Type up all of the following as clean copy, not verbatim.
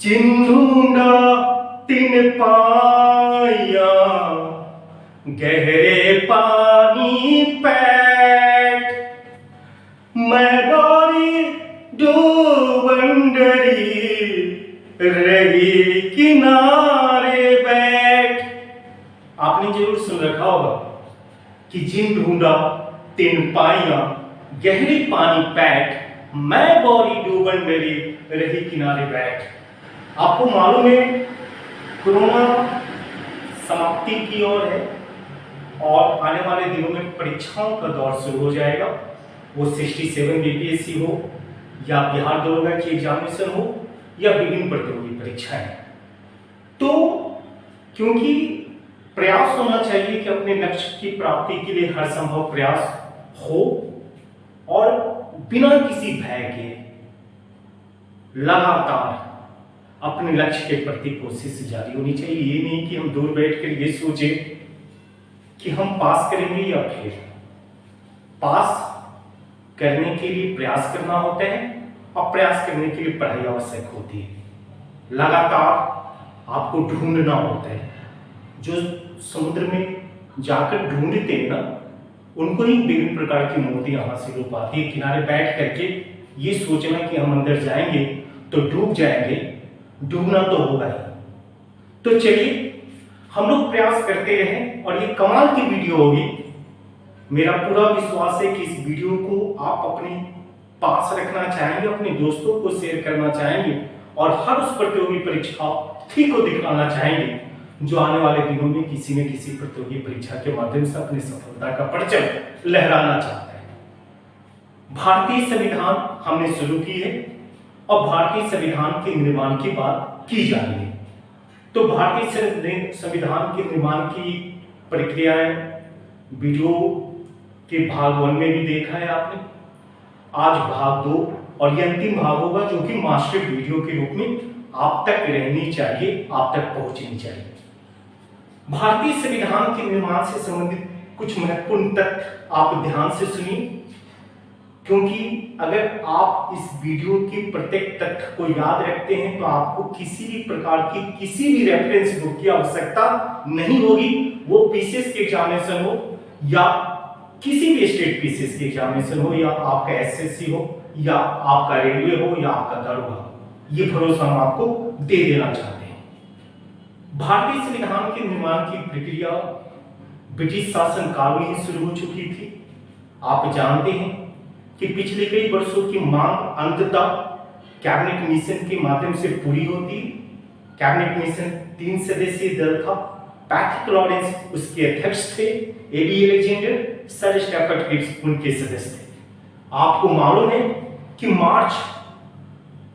जिन ढूंढा तिन पाया गहरे पानी पैठ, मैं गौरी डूबन डरी रही किनारे बैठ। आपने जरूर सुन रखा होगा कि जिन ढूंढा तिन पाया गहरे पानी पैठ, मैं गौरी डूबन डरी रही किनारे बैठ। आपको मालूम है कोरोना समाप्ति की ओर है और आने वाले दिनों में परीक्षाओं का दौर शुरू हो जाएगा। वो 67 बीपीएससी हो या बिहार दरोगा की एग्जामिनेशन हो या विभिन्न प्रतियोगी परीक्षाएं। तो क्योंकि प्रयास होना चाहिए कि अपने लक्ष्य की प्राप्ति के लिए हर संभव प्रयास हो और बिना किसी भय के लगातार अपने लक्ष्य के प्रति कोशिश जारी होनी चाहिए। ये नहीं कि हम दूर बैठकर ये सोचे कि हम पास करेंगे या फेल। पास करने के लिए प्रयास करना होता है और प्रयास करने के लिए पढ़ाई आवश्यक होती है। लगातार आपको ढूंढना होता है। जो समुद्र में जाकर ढूंढते हैं ना, उनको ही विभिन्न प्रकार की मोतियां हासिल हो पाती है। किनारे बैठ करके ये सोचना कि हम अंदर जाएंगे तो डूब जाएंगे, डूबना तो होगा ही। तो चलिए हम लोग प्रयास करते रहें और ये कमाल की वीडियो होगी। मेरा पूरा विश्वास है कि इस वीडियो को आप अपने पास रखना चाहेंगे, अपने दोस्तों को शेयर करना चाहेंगे और हर उस प्रतियोगी परीक्षार्थी को दिखाना चाहेंगे जो आने वाले दिनों में किसी न किसी प्रतियोगी परीक्षा के माध्यम से अपनी सफलता का परचम लहराना चाहता है। भारतीय संविधान हमने शुरू की है और भारतीय संविधान के निर्माण की बात की जा रही है। तो भारतीय संविधान के निर्माण की प्रक्रियाएं वीडियो के भाग 1 में भी देखा है आपने। आज भाग 2 और ये अंतिम भाग होगा जो कि मास्टर वीडियो के रूप में आप तक रहनी चाहिए, आप तक पहुंचनी चाहिए। भारतीय संविधान के निर्माण से संबंधित कुछ महत्वपूर्ण तथ्य आप ध्यान से सुनिए, क्योंकि अगर आप इस वीडियो के प्रत्येक तथ्य को याद रखते हैं तो आपको किसी भी प्रकार की किसी भी रेफरेंस बुक की आवश्यकता नहीं होगी। वो पीसीएस के एग्जामिनेशन हो या किसी भी स्टेट पीसीएस के एग्जामिनेशन हो या आपका एसएससी हो या आपका रेलवे हो या आपका दरोगा हो, ये भरोसा हम आपको दे देना चाहते हैं। भारतीय संविधान के निर्माण की प्रक्रिया ब्रिटिश शासन काल में ही शुरू हो चुकी थी। आप जानते हैं कि पिछले कई वर्षों की मांग अंततः कैबिनेट मिशन के माध्यम से पूरी होती। कैबिनेट मिशन 3 सदस्यीय दल था। पैट्रिक लॉरेंस उसके अध्यक्ष थे, A B Alexander, sir Stafford Cripps उनके सदस्य थे। आपको मालूम है कि मार्च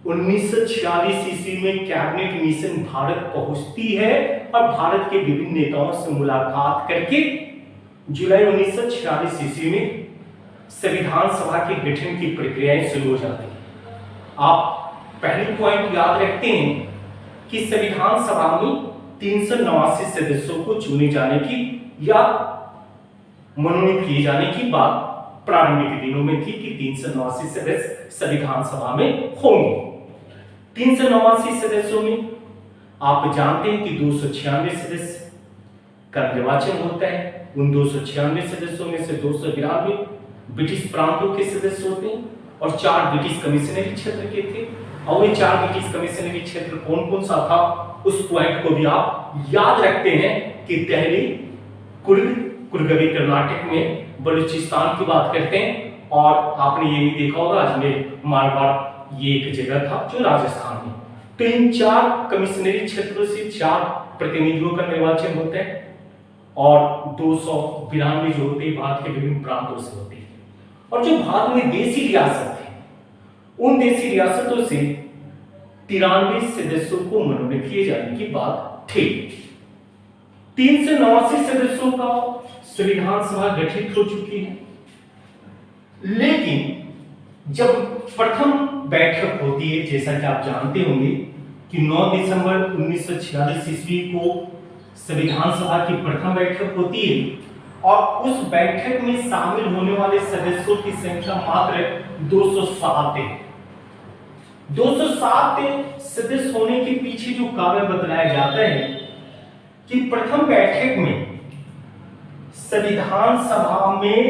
1946 ईस्वी में कैबिनेट मिशन भारत पहुंचती है और भारत के विभिन्न नेताओं से मुलाकात करके जुलाई 1946 ईस्वी में संविधान सभा के गठन की प्रक्रियाएं शुरू हो जाती हैं। आप पहली पॉइंट याद रखते हैं कि संविधान सभा में 389 सदस्यों को चुने जाने की या मनोनीत किए जाने की बात प्रारंभिक दिनों में थी कि 389 सदस्य संविधान सभा में होंगे। 389 सदस्यों में आप जानते हैं कि 296 सदस्य का निर्वाचन होता है। उन 296 सदस्यों में से 292 ब्रिटिश प्रांतों के सदस्य होते हैं और 4 ब्रिटिश कमिश्नरी क्षेत्र के थे। और ये 4 ब्रिटिश कमिश्नरी क्षेत्र कौन कौन सा था, उस पॉइंट को भी आप याद रखते हैं कि दिल्ली, कुर्ग भी कर्नाटक में, बलूचिस्तान की बात करते हैं और आपने ये भी देखा होगा अजमेर मारवाड़ ये एक जगह था जो राजस्थान में। तो इन 4 कमिश्नरी क्षेत्रों से 4 प्रतिनिधियों का निर्वाचन होता है और 292 जो होते हैं भारत के विभिन्न प्रांतों से होते हैं। और जो भारत में देशी रियासत है, उन देशी रियासतों से 93 सदस्यों को मनोनीत किए जाने की बात थी। 389 सदस्यों का संविधान सभा गठित हो चुकी है, लेकिन जब प्रथम बैठक होती है, जैसा कि आप जानते होंगे कि 9 दिसंबर 1946 ईस्वी को संविधान सभा की प्रथम बैठक होती है और उस बैठक में शामिल होने वाले सदस्यों की संख्या मात्र 207 है। 207 सदस्य होने के पीछे जो कारण बतलाया जाता है कि प्रथम बैठक में संविधान सभा में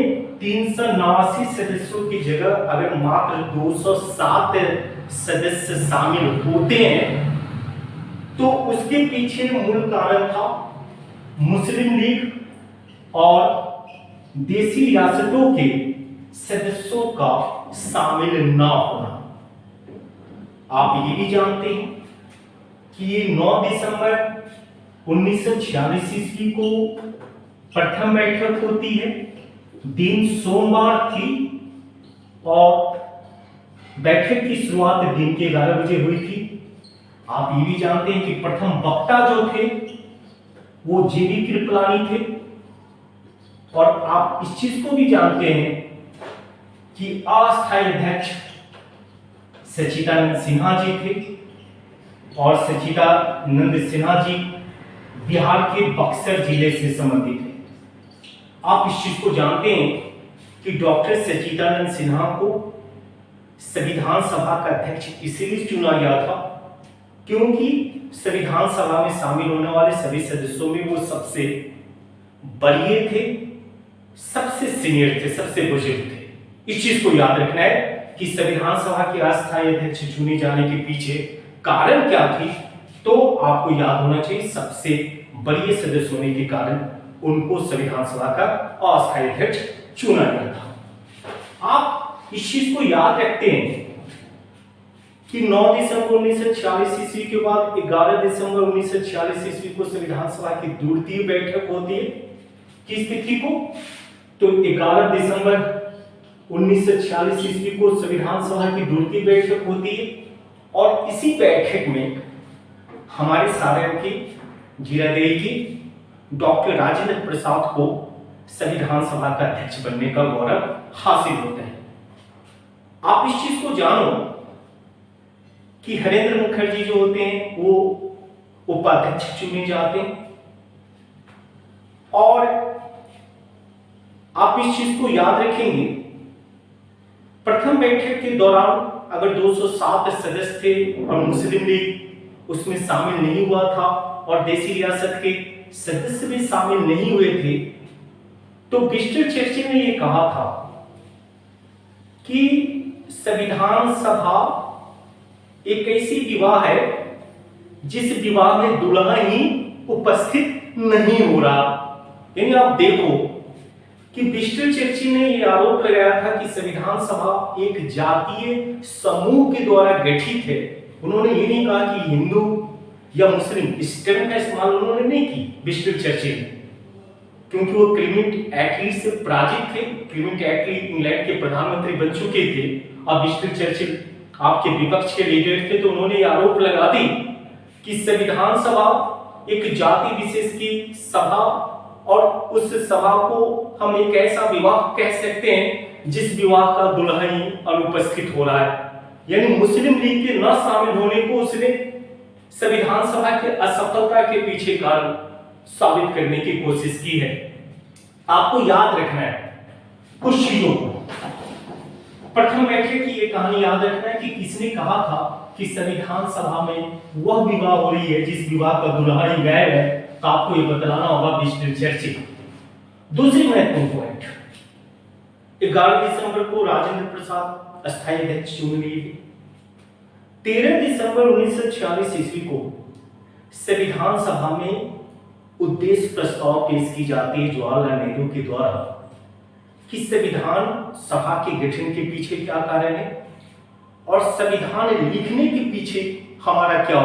389 सदस्यों की जगह अगर मात्र 207 सदस्य शामिल होते हैं तो उसके पीछे मूल कारण था मुस्लिम लीग और देसी रियासतों के सदस्यों का शामिल न होना। आप ये भी जानते हैं कि ये 9 दिसंबर 1946 ईस्वी को प्रथम बैठक होती है, दिन सोमवार थी और बैठक की शुरुआत दिन के 11 बजे हुई थी। आप ये भी जानते हैं कि प्रथम वक्ता जो थे वो जेबी कृपलानी थे और आप इस चीज को भी जानते हैं कि अस्थायी अध्यक्ष सच्चिदानंद सिन्हा जी थे और सच्चिदानंद सिन्हा जी बिहार के बक्सर जिले से संबंधित थे। आप इस चीज को जानते हैं कि डॉक्टर सच्चिदानंद सिन्हा को संविधान सभा का अध्यक्ष इसलिए चुना गया था क्योंकि संविधान सभा में शामिल होने वाले सभी सदस्यों में वो सबसे बड़े थे, सबसे सीनियर थे, सबसे बुजुर्ग थे। इस चीज को याद रखना है कि संविधान सभा के अस्थायी अध्यक्ष चुने जाने के पीछे कारण क्या थी, तो आपको याद होना चाहिए सबसे बड़े सदस्य होने के कारण उनको संविधान सभा का अस्थायी अध्यक्ष चुना गया था। आप इस चीज को याद रखते हैं कि 9 दिसंबर 1946 ईस्वी के बाद 11 दिसंबर 1946 ईस्वी को संविधान सभा की द्वितीय बैठक होती है। किस तिथि को? तो 11 दिसंबर 1946 ईस्वी को संविधान सभा की द्वितीय बैठक होती है और इसी बैठक में हमारे सारण के जीरादेई की डॉक्टर राजेंद्र प्रसाद को संविधान सभा का अध्यक्ष बनने का गौरव हासिल होता है। आप इस चीज को जानो कि हरेंद्र मुखर्जी जो होते हैं वो उपाध्यक्ष चुने जाते हैं और आप इस चीज को याद रखेंगे प्रथम बैठक के दौरान अगर 207 सदस्य थे और मुस्लिम लीग उसमें शामिल नहीं हुआ था और देसी रियासत के सदस्य भी शामिल नहीं हुए थे, तो विंस्टन चर्चिल ने यह कहा था कि संविधान सभा एक ऐसी विवाह है जिस विवाह में दुल्हा ही उपस्थित नहीं हो रहा। यानी आप देखो कि विंस्टन चर्चिल ने यह आरोप लगाया था कि संविधान सभा एक जातीय समूह के द्वारा गठित है। उन्होंने ये नहीं कहा कि हिंदू या मुस्लिम, इस टर्म का इस्तेमाल उन्होंने नहीं की विंस्टन चर्चिल, क्योंकि वो क्लीमेंट एटली से पराजित थे। क्लीमेंट एटली इंग्लैंड के प्रधानमंत्री बन चुके थे। अब विंस्टन चर्चिल आपके विपक्ष के लीडर थे, तो उन्होंने आरोप लगा दी कि संविधान सभा एक जाति विशेष की सभा और उस सभा को हम एक ऐसा विवाह कह सकते हैं जिस विवाह का दुल्हा ही अनुपस्थित हो रहा है। यानी मुस्लिम लीग के न शामिल होने को उसने संविधान सभा के असफलता के पीछे कारण साबित करने की कोशिश की है। आपको याद रखना है कुछ चीजों को। प्रथम बैठक की ये कहानी याद रखना है कि किसने कहा था कि संविधान सभा में वह विवाह हो रही है जिस विवाह का दुल्हा ही गायब है, तो आपको ये बतलाना होगा विंस्टन चर्चिल। दूसरी महत्वपूर्ण पॉइंट, 11 दिसंबर को राजेंद्र प्रसाद अस्थायी अध्यक्ष चुने गए। 13 दिसंबर 1946 ईस्वी को संविधान सभा में उद्देश्य प्रस्ताव पेश की जाती है जवाहरलाल नेहरू के द्वारा कि संविधान सभा के गठन के पीछे क्या कारण है और संविधान लिखने के पीछे हमारा क्या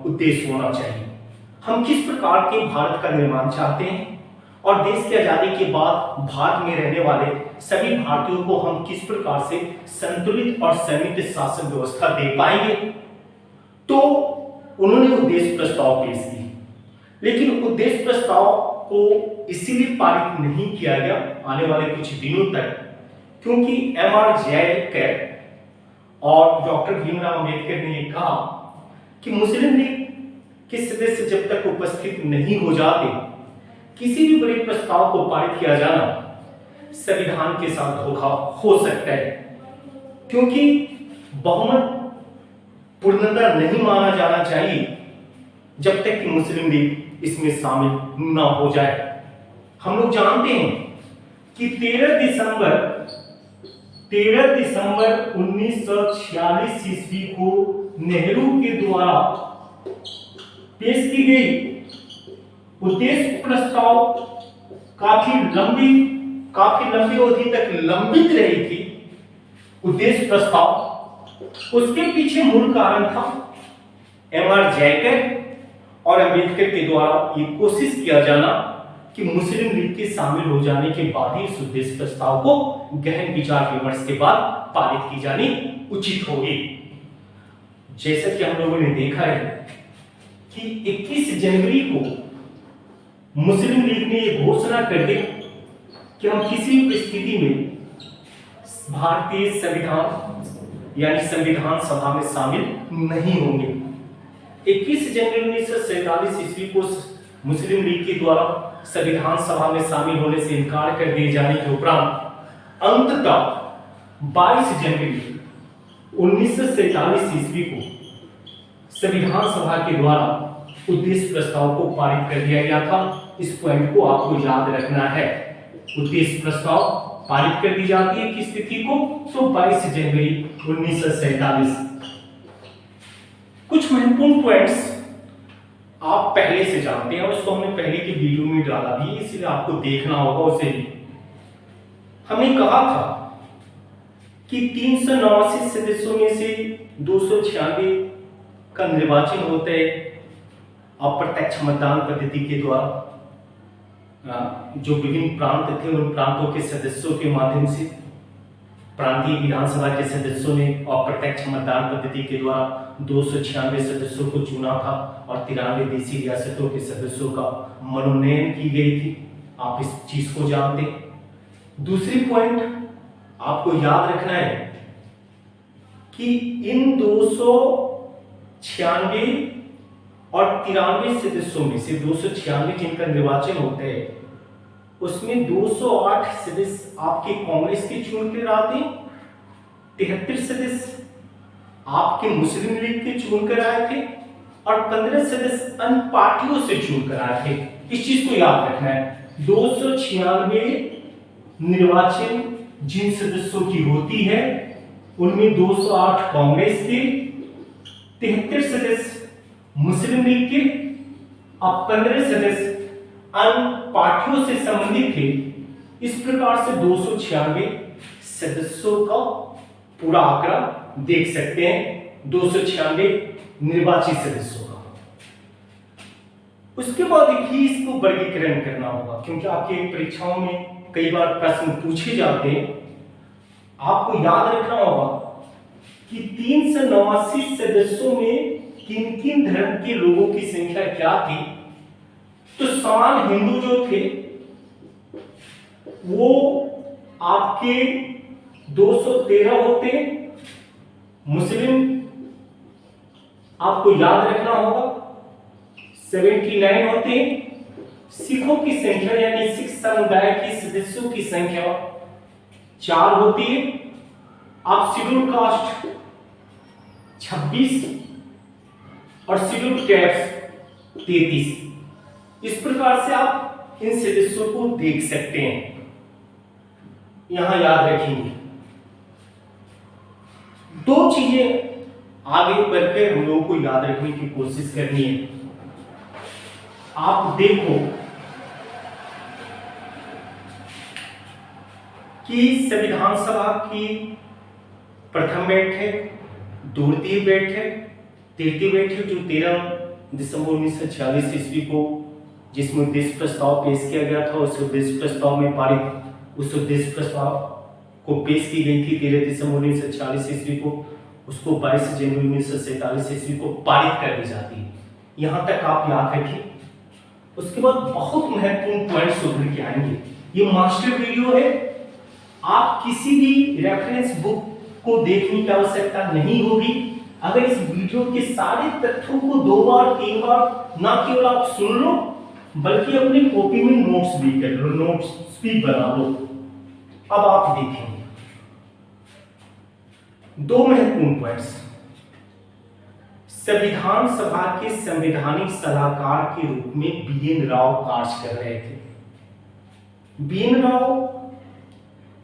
उद्देश्य होना चाहिए, हम किस प्रकार के भारत का निर्माण चाहते हैं और देश की आजादी के बाद भारत में रहने वाले सभी भारतीयों को हम किस प्रकार से संतुलित और संयुक्त शासन व्यवस्था दे पाएंगे। तो उन्होंने उद्देश्य प्रस्ताव पेश किया, लेकिन उद्देश्य प्रस्ताव को इसीलिए पारित नहीं किया गया आने वाले कुछ दिनों तक क्योंकि M.R. जयकर और डॉक्टर भीमराव अम्बेडकर ने कहा कि मुस्लिम लीग के सदस्य जब तक उपस्थित नहीं हो जाते किसी भी बड़े प्रस्ताव को पारित किया जाना संविधान के साथ धोखा हो सकता है, क्योंकि बहुमत पूर्णतः नहीं माना जाना चाहिए जब तक कि मुस्लिम लीग इसमें शामिल ना हो जाए। हम लोग जानते हैं कि 13 दिसंबर 1946 ईस्वी को नेहरू के द्वारा पेश की गई उद्देश्य प्रस्ताव काफी लंबी अवधि तक लंबित रही थी। उद्देश्य प्रस्ताव, उसके पीछे मूल कारण था एमआर जयकर और अंबेडकर के द्वारा ये कोशिश किया जाना कि मुस्लिम लीग के शामिल हो जाने के बाद ही इस उद्देश्य प्रस्ताव को गहन विचार विमर्श के बाद पारित की जानी उचित होगी। जैसा कि हम लोगों ने देखा है कि 21 जनवरी को मुस्लिम लीग ने यह घोषणा कर दी कि हम किसी भी स्थिति में भारतीय संविधान यानी संविधान सभा में शामिल नहीं होंगे। 21 जनवरी 1947 ईस्वी को मुस्लिम लीग के द्वारा संविधान सभा में शामिल होने से इनकार कर दिए जाने के उपरांत अंततः 22 जनवरी 1947 ईस्वी को संविधान सभा के द्वारा उद्देश्य प्रस्ताव को पारित कर दिया गया था। इस पॉइंट को आपको याद रखना है। उद्देश्य प्रस्ताव पारित कर दी जाती है किस तिथि को? तो 22 जनवरी 1947। कुछ महत्वपूर्ण पॉइंट्स आप पहले से जानते हैं और उसको हमने पहले की वीडियो में डाला भी, इसलिए आपको देखना होगा उसे भी। हमने कहा था कि 389 सदस्यों में से 296 का निर्वाचन होता है अप्रत्यक्ष मतदान पद्धति के द्वारा। जो विभिन्न प्रांत थे उन प्रांतों के सदस्यों के माध्यम से प्रांतीय विधानसभा के सदस्यों ने अप्रत्यक्ष मतदान पद्धति के द्वारा 296 सदस्यों को चुना था और 93 देशी रियासतों के सदस्यों का मनोनयन की गई थी। आप इस चीज को जानते हैं। दूसरी पॉइंट आपको याद रखना है कि इन 296 और 93 सदस्यों में से 296 जिनका निर्वाचन होता है उसमें 208 सदस्य आपके कांग्रेस के चुन कर आते, 73 सदस्य आपके मुस्लिम लीग के चुन कर आए थे और 15 सदस्य अन्य पार्टियों से चुन कर आए थे। इस चीज को याद रखना है। 296 निर्वाचन जिन सदस्यों की होती है उनमें 208 कांग्रेस के, 73 सदस्य मुस्लिम लीग के और 15 सदस्य अन्य पार्टियों से संबंधित थे। इस प्रकार से 296 सदस्यों का पूरा आंकड़ा देख सकते हैं, 296 निर्वाचित सदस्यों का। उसके बाद ही इसको वर्गीकरण करना होगा, क्योंकि आपके परीक्षाओं में कई बार प्रश्न पूछे जाते हैं। आपको याद रखना होगा कि 389 सदस्यों में किन किन धर्म के लोगों की संख्या क्या थी। तो समान हिंदू जो थे वो आपके 213 होते, मुस्लिम आपको याद रखना होगा 79 होते, सिखों की संख्या यानी सिख समुदाय के सदस्यों की संख्या 4 होती है। आप शेड्यूल कास्ट 26 और शेड्यूल कैस्ट 33। इस प्रकार से आप इन सदस्यों को देख सकते हैं, यहां याद रखेंगे। दो चीजें आगे बढ़कर हम लोगों को याद रखने की कोशिश करनी है। आप देखो कि संविधान सभा की प्रथम बैठक, द्वितीय बैठक, तृतीय बैठक जो 13 दिसंबर 1946 ईस्वी को जिसमें उद्देश्य प्रस्ताव पेश किया गया था, उस उद्देश्य प्रस्ताव में पारित उस उद्देश्य प्रस्ताव को पेश की गई थी 13 दिसंबर 1946 ईस्वी को, उसको 22 जनवरी 1947 ईस्वी को पारित कर दी जाती है। यहां तक आप याद रखिए। उसके बाद बहुत महत्वपूर्ण पॉइंट्स उभर के आएंगे। ये मास्टर वीडियो है, आप किसी भी रेफरेंस बुक को देखने की आवश्यकता नहीं होगी। अगर इस वीडियो के सारे तथ्यों को 2 बार 3 बार ना केवल आप सुन लो बल्कि अपनी कॉपी में नोट्स भी कर लो, नोट्स भी बना लो। अब आप देखेंगे 2 महत्वपूर्ण पॉइंट्स। संविधान सभा के संवैधानिक सलाहकार के रूप में BN राव कार्य कर रहे थे। BN राव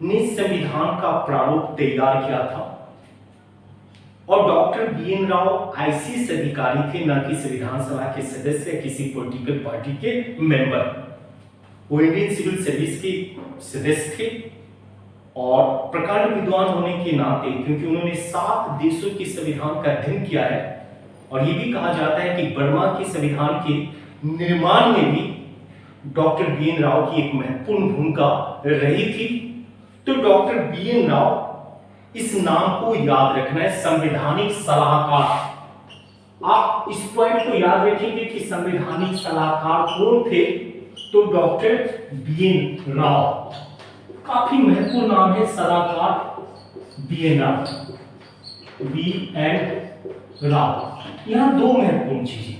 ने संविधान का प्रारूप तैयार किया था और डॉक्टर BN राव ICS अधिकारी थे, न कि संविधान सभा के सदस्य या किसी पॉलिटिकल पार्टी के मेंबर। वो इंडियन सिविल सर्विस के सदस्य थे और प्रकांड विद्वान होने के नाते, क्योंकि उन्होंने 7 देशों के संविधान का अध्ययन किया है और ये भी कहा जाता है कि बर्मा के संविधान के निर्माण में भी डॉक्टर BN राव की एक महत्वपूर्ण भूमिका रही थी। तो डॉक्टर BN राव, इस नाम को याद रखना है, संवैधानिक सलाहकार। आप इस पॉइंट को याद रखेंगे कि संवैधानिक सलाहकार कौन थे, तो डॉक्टर BN राव। काफी महत्वपूर्ण नाम है सलाहकार BN राव, BN राव। यहां 2 महत्वपूर्ण चीजें,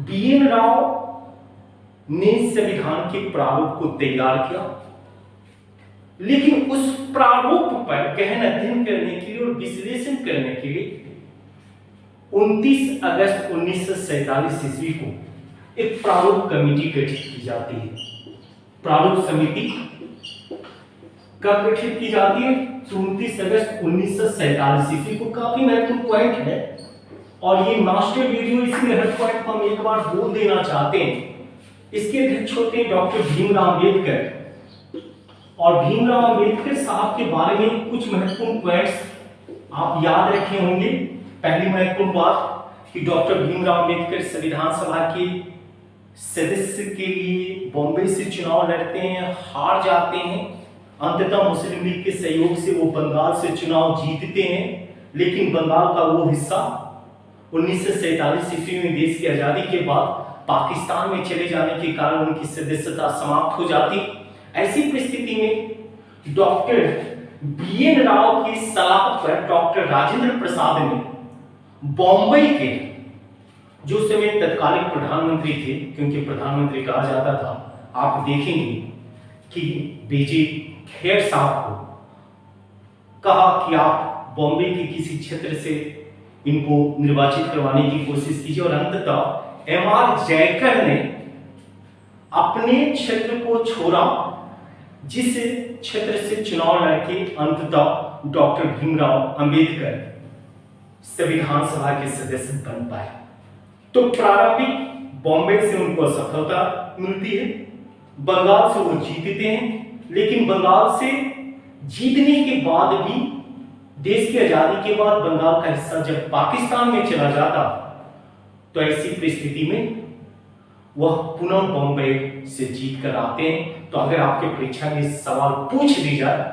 BN राव ने संविधान के प्रारूप को तैयार किया, लेकिन उस प्रारूप पर गहन अध्ययन करने के लिए और विश्लेषण करने के लिए 29 अगस्त 1947 ईस्वी को एक प्रारूप कमेटी गठित की जाती है। प्रारूप समिति कब गठित की जाती है? 29 अगस्त 1947 ईस्वी को। काफी महत्वपूर्ण पॉइंट है और ये मास्टर वीडियो, इसमें हर पॉइंट को हम एक बार बोल देना चाहते हैं। इसके अध्यक्ष होते हैं डॉक्टर भीमराव अंबेडकर, और भीमराव अंबेडकर साहब के बारे में कुछ महत्वपूर्ण पॉइंट्स आप याद रखे होंगे। पहली महत्वपूर्ण बात कि डॉक्टर भीमराव अंबेडकर संविधान सभा के सदस्य के लिए बॉम्बे से चुनाव लड़ते हैं, हार जाते हैं। अंततः मुस्लिम लीग के सहयोग से वो बंगाल से चुनाव जीतते हैं, लेकिन बंगाल का वो हिस्सा 1947 ईस्वी में देश की आजादी के बाद पाकिस्तान में चले जाने के कारण उनकी सदस्यता समाप्त हो जाती। ऐसी परिस्थिति में डॉक्टर BN राव की सलाह पर डॉक्टर राजेंद्र प्रसाद ने बॉम्बे के, जो समय तत्कालीन प्रधानमंत्री थे, क्योंकि प्रधानमंत्री कहा जाता था, आप देखेंगे कि BJ खेर साहब को कहा कि आप बॉम्बे के किसी क्षेत्र से इनको निर्वाचित करवाने की कोशिश कीजिए, और अंततः MR जयकर ने अपने क्षेत्र को छोड़ा, जिस क्षेत्र से चुनाव लड़के अंततः डॉक्टर भीमराव अंबेडकर संविधान सभा के सदस्य बन पाए। तो प्रारंभिक बॉम्बे से उनको असफलता मिलती है, बंगाल से वो जीतते हैं, लेकिन बंगाल से जीतने के बाद भी देश की आजादी के बाद बंगाल का हिस्सा जब पाकिस्तान में चला जाता, तो ऐसी परिस्थिति में वह पुनः बॉम्बे से जीत कर आते हैं। तो अगर आपके परीक्षा में सवाल पूछ दी जाए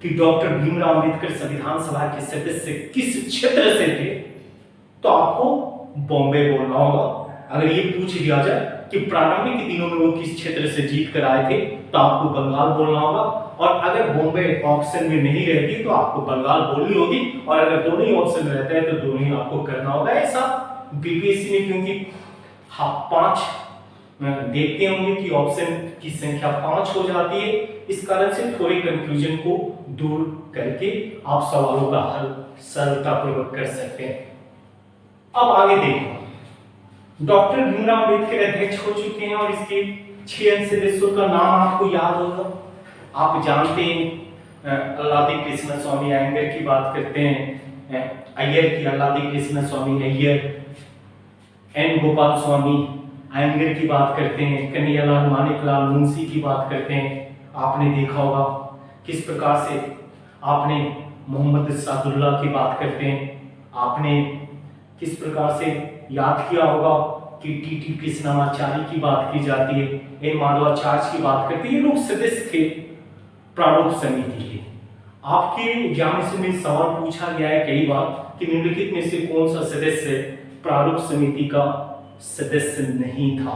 कि डॉक्टर भीमराव अंबेडकर संविधान सभा के सदस्य किस क्षेत्र से थे, तो आपको बॉम्बे बोलना होगा। अगर ये पूछ दिया जाए कि प्रारंभिक के दिनों में वो किस क्षेत्र से जीत कर आए थे, तो आपको बंगाल बोलना होगा। और अगर बॉम्बे ऑप्शन में नहीं रहती तो आपको बंगाल बोलनी होगी, और अगर दोनों ही ऑप्शन में रहता है तो दोनों ही आपको करना होगा। ऐसा बीपीएससी में, क्योंकि 5 देखते होंगे कि ऑप्शन की संख्या 5 हो जाती है, इस कारण से थोड़े कंफ्यूजन को दूर करके आप सवालों का हल सरलतापूर्वक कर सकते हैं। अब आगे देखो, डॉक्टर भीमराव अंबेडकर अध्यक्ष हो चुके हैं और इसके 6 सदस्यों का नाम आपको याद होगा। आप जानते हैं अल्लादी कृष्ण स्वामी अयंगर की बात करते हैं, अय्यर की अल्लादी कृष्ण स्वामी अय्यर, N गोपाल स्वामी अयंगर की बात करते हैं, कन्हैयालाल मानिकलाल मुंशी की बात करते हैं। आपने देखा होगा किस प्रकार से आपने मोहम्मद सादुल्ला की बात करते हैं, आपने किस प्रकार से याद किया होगा कि टी कृष्णाचार्य की बात की जाती है, एन माधवाचार्य की बात करते हैं। ये लोग सदस्य थे प्रारूप समिति के। आपके एग्जाम में सवाल पूछा गया है कई बार कि निम्नलिखित में से कौन सा सदस्य प्रारूप समिति का सदस्य नहीं था।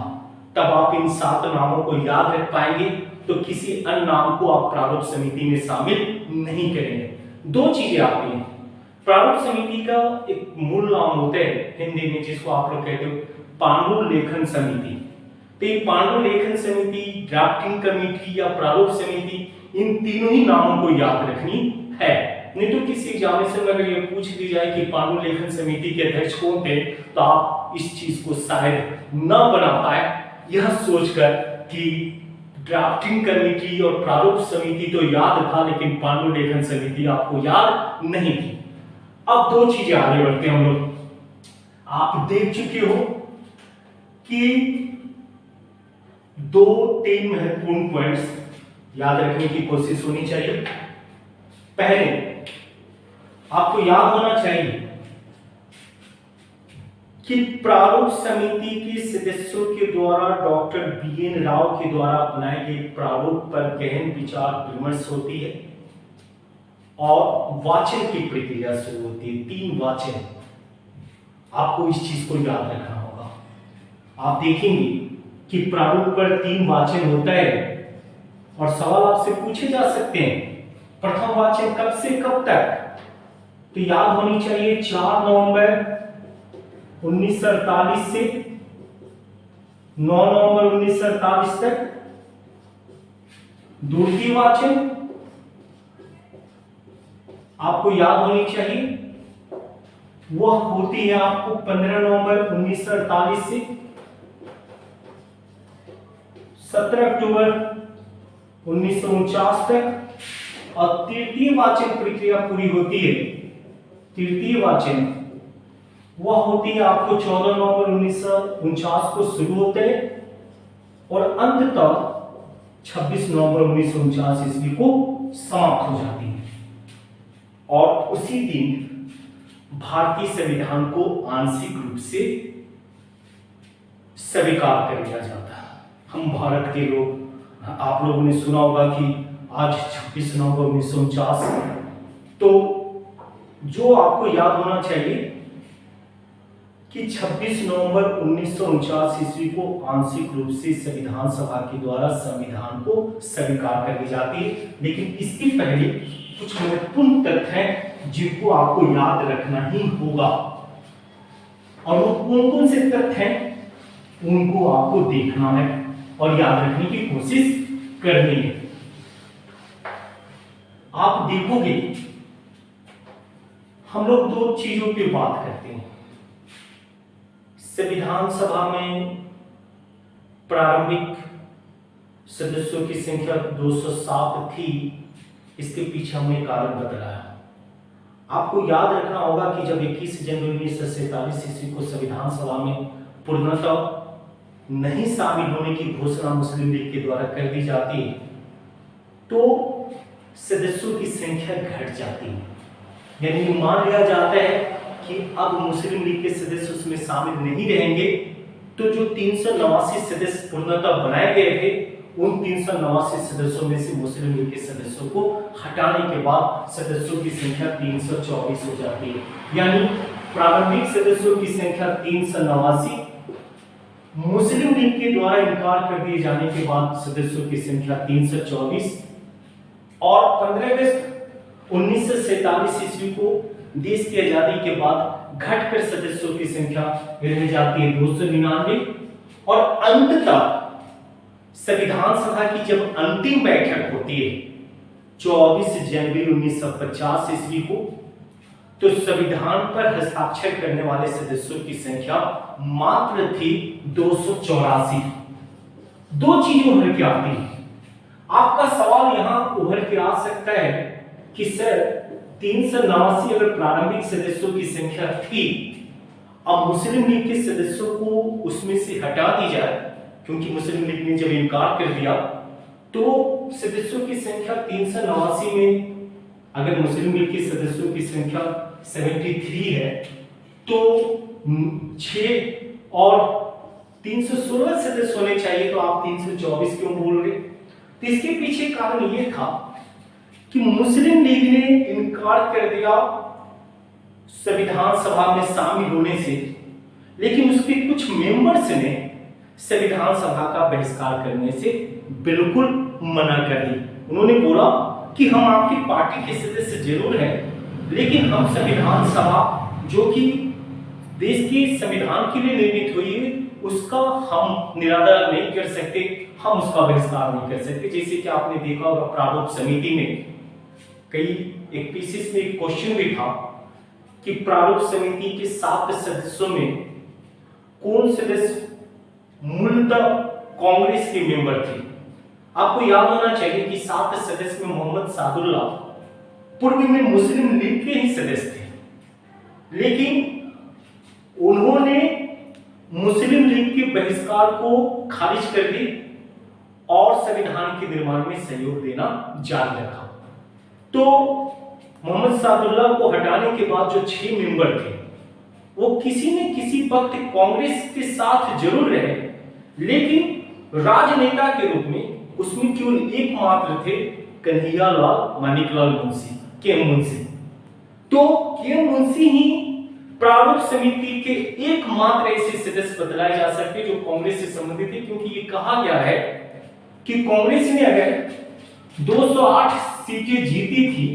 तब आप इन 7 नामों को याद रख पाएंगे, तो किसी अन्य नाम को आप प्रारूप समिति में शामिल नहीं करेंगे। 2 चीजें आती हैं। प्रारूप समिति का एक मूल नाम होता है हिंदी में, जिसको आप लोग कहते हो पांडुलेखन समिति। तो ये पांडुलेखन समिति, ड्राफ्टिंग कमेटी या प्रारूप समिति, इन तीनों ही नामों को याद रखनी है। नहीं तो किसी एग्जामिनेशन में अगर ये पूछ दी जाए कि पांडुलेखन समिति के अध्यक्ष कौन थे, तो आप इस चीज को शायद न बना पाए, यह सोचकर कि ड्राफ्टिंग कमेटी और प्रारूप समिति तो याद था, लेकिन पांडुलेखन समिति आपको याद नहीं थी। अब दो चीजें आगे बढ़ते हैं हम लोग। आप देख चुके हो कि 2-3 महत्वपूर्ण पॉइंट्स याद रखने की कोशिश होनी चाहिए। पहले आपको याद होना चाहिए कि प्रारूप समिति के सदस्यों के द्वारा डॉक्टर BN राव के द्वारा बनाए गए प्रारूप पर गहन विचार विमर्श होती है और वाचन की प्रक्रिया शुरू होती है। 3 वाचन, आपको इस चीज को याद रखना होगा। आप देखेंगे कि प्रारूप पर 3 वाचन होता है और सवाल आपसे पूछे जा सकते हैं, प्रथम वाचन कब से कब तक? तो याद होनी चाहिए 4 नवंबर 1948 से 9 नवंबर 1948 तक। द्वितीय वाचन आपको याद होनी चाहिए, वह होती है आपको 15 नवंबर 1948 से 17 अक्टूबर 1949 तक। और तृतीय वाचन प्रक्रिया पूरी होती है, तृतीय वाचन वह होती है आपको 14 नवंबर 1949 को शुरू होते हैं और अंततः 26 नवंबर 1949 ईस्वी को समाप्त हो जाती है। और उसी दिन भारतीय संविधान को आंशिक रूप से स्वीकार कर लिया जाता है। हम भारत के लोग, आप लोगों ने सुना होगा कि आज 26 नवंबर 1949, तो जो आपको याद होना चाहिए कि 26 नवंबर 1949 ईस्वी को आंशिक रूप से संविधान सभा के द्वारा संविधान को स्वीकार कर दी जाती है। लेकिन इसके पहले कुछ महत्वपूर्ण तथ्य हैं जिनको आपको याद रखना ही होगा, और वो कौन कौन से तथ्य हैं उनको आपको देखना है और याद रखने की कोशिश करनी है। आप देखोगे हम लोग 2 चीजों की बात करते हैं। संविधान सभा में प्रारंभिक सदस्यों की संख्या 207 थी, इसके पीछे हमने कारण बदला। आपको याद रखना होगा कि जब 21 जनवरी 1947 ईस्वी को संविधान सभा में पूर्णतः नहीं शामिल होने की घोषणा मुस्लिम लीग के द्वारा कर दी जाती है, तो सदस्यों की संख्या घट जाती है। यानी मान लिया जाता है कि अब मुस्लिम लीग के सदस्य उसमें शामिल नहीं रहेंगे, तो जो 389 सदस्य पूर्णतः बनाए गए थे, उन 389 सदस्यों में से मुस्लिम लीग के सदस्यों को हटाने के बाद सदस्यों की संख्या 324 हो जाती है। यानी प्रारंभिक सदस्यों की संख्या 389, मुस्लिम लीग के द्वारा इनकार कर दिए जाने के बाद सदस्यों की संख्या 324, और 15 अगस्त 1947 ईस्वी को देश की आजादी के बाद घटकर सदस्यों की संख्या रह जाती है 299, और अंततः संविधान सभा की जब अंतिम बैठक होती है 24 जनवरी 1950 ईस्वी को, तो संविधान पर हस्ताक्षर करने वाले सदस्यों की संख्या मात्र थी 284। 2 चीजें उभर के आती हैं। आपका सवाल यहां उभर के आ सकता है कि सर 389 अगर प्रारंभिक सदस्यों की संख्या थी, अब मुस्लिम लीग के सदस्यों को उसमें से हटा दी जाए, क्योंकि मुस्लिम लीग ने जब इनकार कर दिया तो सदस्यों की संख्या 389 में अगर मुस्लिम लीग के सदस्यों की संख्या 73 है, तो 6 और 316 सदस्य होने चाहिए, तो आप 324 क्यों बोल रहे? तो इसके पीछे कारण यह था कि मुस्लिम लीग ने इनकार कर दिया संविधान सभा में शामिल होने से, लेकिन उसके कुछ मेंबर्स ने संविधान सभा का बहिष्कार करने से बिल्कुल मना कर दी। उन्होंने बोला कि हम आपकी पार्टी के सदस्य जरूर हैं, लेकिन हम संविधान सभा जो कि देश के संविधान के लिए निर्मित हुई है उसका हम निरादर नहीं कर सकते, हम उसका बहिष्कार नहीं कर सकते। जैसे कि आपने देखा होगा प्रारूप समिति में कई एक पीसीएस में एक क्वेश्चन भी था कि प्रारूप समिति के 7 सदस्यों में कौन सदस्य मूलतः कांग्रेस के मेंबर थे। आपको याद होना चाहिए कि 7 सदस्य में मोहम्मद सादुल्लाह पूर्व में मुस्लिम लीग के ही सदस्य थे, लेकिन उन्होंने मुस्लिम लीग के बहिष्कार को खारिज कर दी और संविधान के निर्माण में सहयोग देना जारी रखा। तो मोहम्मद सादुल्लाह को हटाने के बाद जो 6 मेंबर थे वो किसी न किसी वक्त कांग्रेस के साथ जरूर रहे, लेकिन राजनेता के रूप में उसमें केवल एकमात्र थे कन्हैयालाल मानिकलाल मुंशी, के मुंशी। तो के मुंशी ही प्रारूप समिति के एकमात्र ऐसे सदस्य बतलाए जा सकते जो कांग्रेस से संबंधित थे, क्योंकि ये कहा गया है कि कांग्रेस ने अगर 208 सीटें जीती थी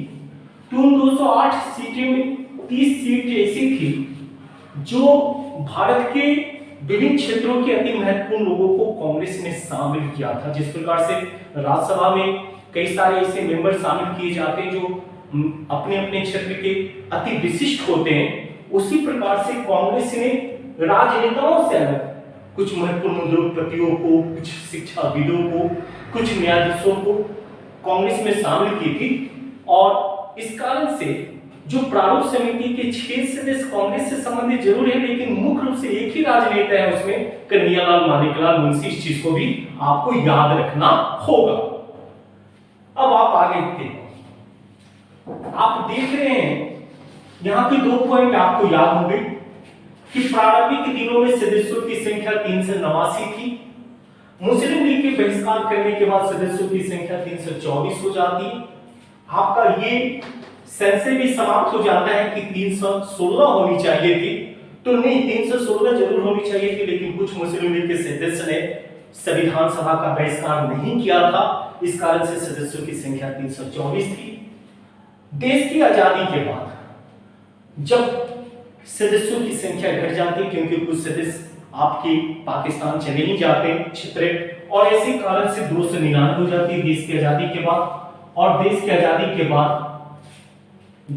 तो उन 208 सीटें में 30 सीटें ऐसी थी जो भारत के विभिन्न क्षेत्रों के अति महत्वपूर्ण लोगों को कांग्रेस ने शामिल किया था। जिस प्रकार से राज्यसभा में कई सारे ऐसे मेंबर शामिल किए जाते हैं जो अपने अपने क्षेत्र के अति विशिष्ट होते हैं, उसी प्रकार से कांग्रेस ने राजनेताओं से अलग कुछ महत्वपूर्ण उद्योगपतियों को, कुछ शिक्षाविदों को, कुछ न्यायाधीशों को कांग्रेस में शामिल की थी। और इस कारण से जो प्रारूप समिति के 6 सदस्य कांग्रेस से संबंधित जरूर है, लेकिन मुख्य रूप से एक ही राजनेता है उसमें, कन्हैयालाल मानिकलाल मुंशी। इस चीज को भी आपको याद रखना होगा। अब आप आगे देखो, आप देख रहे हैं यहां पे 2 पॉइंट आपको याद होंगे कि प्रारंभिक दिनों में सदस्यों की संख्या 389 थी। मुस्लिम लीग के बहिष्कार करने के बाद सदस्यों की संख्या 324 हो जाती है। आपका ये संशय भी समाप्त हो जाता है कि 316 होनी चाहिए थी, तो नहीं, 316 जरूर होनी चाहिए थी, लेकिन कुछ मुस्लिम लीग के सदस्य ने संविधान सभा का बहिष्कार नहीं किया था, इस कारण से सदस्यों की संख्या 324 थी। देश की आजादी के बाद जब सदस्यों की संख्या घट जाती, क्योंकि कुछ सदस्य आपके पाकिस्तान चले ही जाते क्षेत्र, और ऐसे कारण से 299 हो जाती है देश की आजादी के बाद। और देश की आजादी के बाद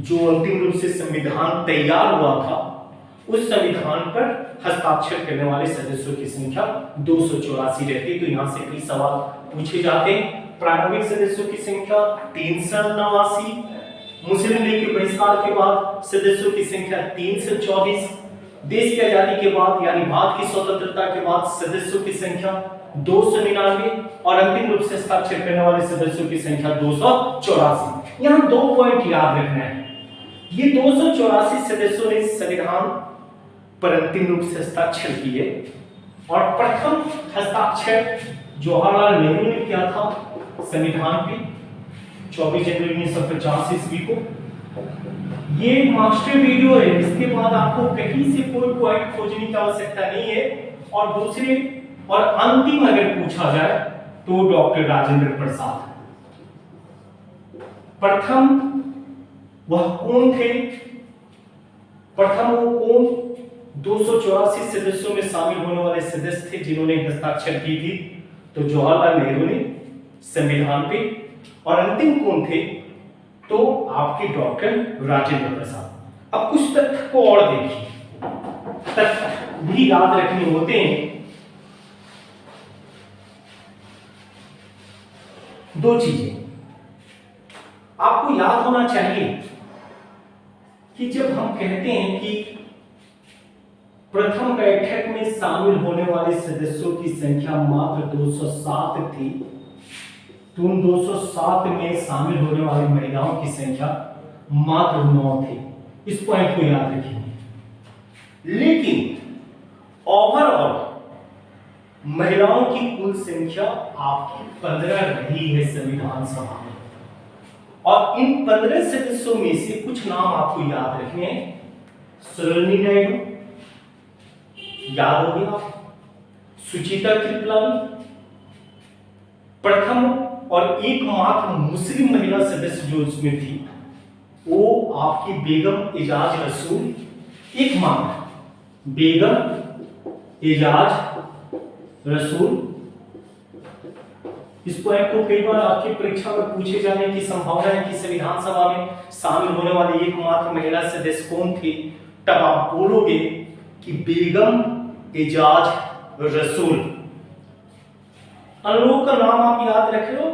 जो अंतिम रूप से संविधान तैयार हुआ था, उस संविधान पर हस्ताक्षर करने वाले सदस्यों की संख्या 284 रहती। तो यहां से कई सवाल पूछे जाते हैं। प्रारंभिक सदस्यों की संख्या 389, मुस्लिम लीग के बहिष्कार के बाद सदस्यों की संख्या 324, देश की आजादी के बाद यानी भारत की स्वतंत्रता के बाद सदस्यों की संख्या 299 और अंतिम रूप से हस्ताक्षर करने वाले सदस्यों की संख्या 284। यहां 2 पॉइंट याद रखना है। ये 284 सदस्यों ने संविधान पर अंतिम रूप से हस्ताक्षर किए और प्रथम हस्ताक्षर जवाहरलाल नेहरू ने किया था संविधान पे 24 जनवरी 1950 ईस्वी को। ये मास्टर वीडियो है, इसके बाद आपको कहीं से कोई पॉइंट खोजने की आवश्यकता नहीं है। और दूसरे और अंतिम अगर पूछा जाए तो डॉक्टर राजेंद्र प्रसाद प्रथम वह कौन थे? प्रथम वो कौन 284 सदस्यों में शामिल होने वाले सदस्य थे जिन्होंने हस्ताक्षर की थी? तो जवाहरलाल नेहरू ने संविधान पे। और अंतिम कौन थे? तो आपके डॉक्टर राजेंद्र प्रसाद। अब कुछ तथ्य को और देखिए, तथ्य भी याद रखने होते हैं। 2 चीजें आपको याद होना चाहिए कि जब हम कहते हैं कि प्रथम बैठक में शामिल होने वाले सदस्यों की संख्या मात्र 207 थी, तो उन 207 में शामिल होने वाली महिलाओं की संख्या मात्र 9 थी। इस पॉइंट को याद रखिए। लेकिन ओवरऑल महिलाओं की कुल संख्या आपकी 15 रही है संविधान सभा में। और इन 15 सदस्यों में से कुछ नाम आपको याद रखने हैं। सरोजिनी नायडू याद हो गया, सुचिता कृपलानी, प्रथम और एकमात्र मुस्लिम महिला सदस्य जो उसमें थी वो आपकी बेगम एजाज रसूल, एकमात्र बेगम एजाज रसूल। इस पॉइंट को कई बार आपकी परीक्षा में पूछे जाने की संभावना है कि संविधान सभा में शामिल होने वाली एकमात्र महिला सदस्य कौन थी। तब आप बोलोगे कि बेगम एजाज रसूल। अन्य लोगों का नाम आप याद रख लो,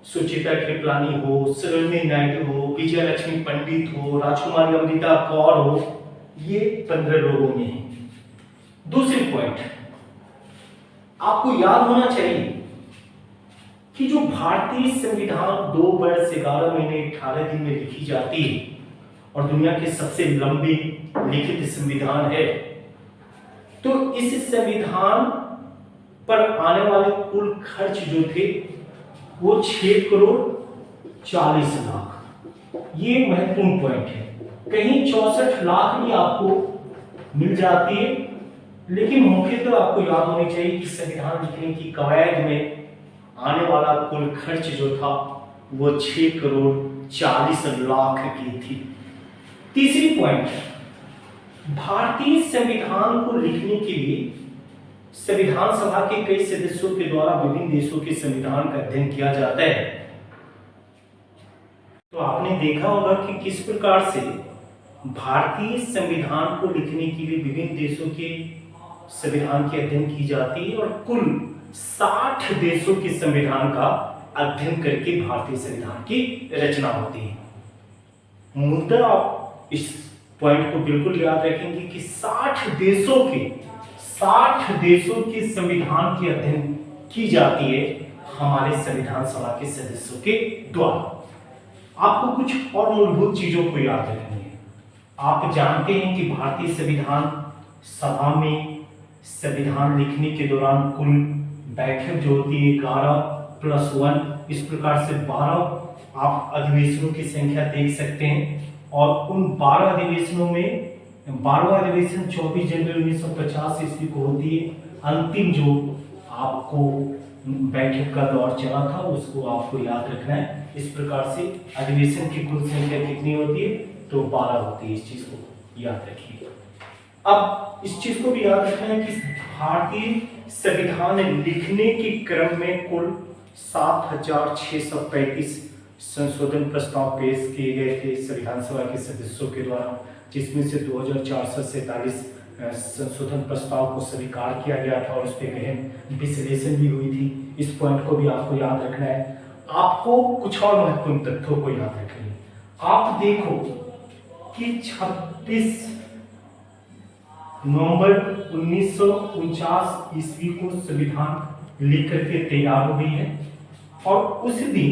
सुचित्रा कृपलानी हो, सरोजिनी नायडू हो, विजय लक्ष्मी पंडित हो, राजकुमारी अमृता कौर हो, ये 15 लोगों में है। दूसरी पॉइंट आपको याद होना चाहिए कि जो भारतीय संविधान 2 वर्ष 11 महीने 18 दिन में लिखी जाती है और दुनिया के सबसे लंबी लिखित संविधान है, तो इस संविधान पर आने वाले कुल खर्च जो थे वो 6 करोड़ 40 लाख। ये महत्वपूर्ण पॉइंट है। कहीं 64 लाख भी आपको मिल जाती है, लेकिन मुख्यतः आपको याद होनी चाहिए कि संविधान लिखने की कवायद में आने वाला कुल खर्च जो था वो 6 करोड़ 40 लाख की थी। तीसरी पॉइंट, भारतीय संविधान को लिखने के लिए संविधान सभा के कई सदस्यों के द्वारा विभिन्न देशों के संविधान का अध्ययन किया जाता है। तो आपने देखा होगा कि किस प्रकार से भारतीय संविधान को लिखने के लिए विभिन्न देशों के संविधान की अध्ययन की जाती है और कुल 60 देशों के संविधान का अध्ययन करके भारतीय संविधान की रचना होती है। मुद्दा आप इस पॉइंट को बिल्कुल याद रखेंगे कि 60 देशों के संविधान की अध्ययन की जाती है हमारे संविधान सभा के सदस्यों के द्वारा। आपको कुछ और मूलभूत चीजों को याद रखनी है। आप जानते हैं कि भारतीय संविधान सभा में संविधान लिखने के दौरान कुल बैठक जो होती है 11+1, इस प्रकार से 12 आप अधिवेशनों की संख्या देख सकते हैं। और उन 12 अधिवेशनों में 12वां अधिवेशन 24 जनवरी 1950 ईस्वी को होती है। अंतिम जो आपको बैठक का दौर चला था उसको आपको याद रखना है। इस प्रकार से अधिवेशन की कुल संख्या कितनी होती है, तो 12 होती है। इस चीज को याद रखिए। अब इस चीज को भी याद रखना है कि भारतीय संविधान लिखने के क्रम में कुल 7635 संशोधन प्रस्ताव पेश किए गए थे संविधान सभा के सदस्यों के द्वारा, जिसमें से 2447 संशोधन प्रस्ताव को स्वीकार किया गया था और उस पर गहन विश्लेषण भी हुई थी। इस पॉइंट को भी आपको याद रखना है। आपको कुछ और महत्वपूर्ण तथ्यों को याद रखना है। आप देखो कि 26 नवंबर 1949 ईस्वी को संविधान लिख करके तैयार हो गई है और उस दिन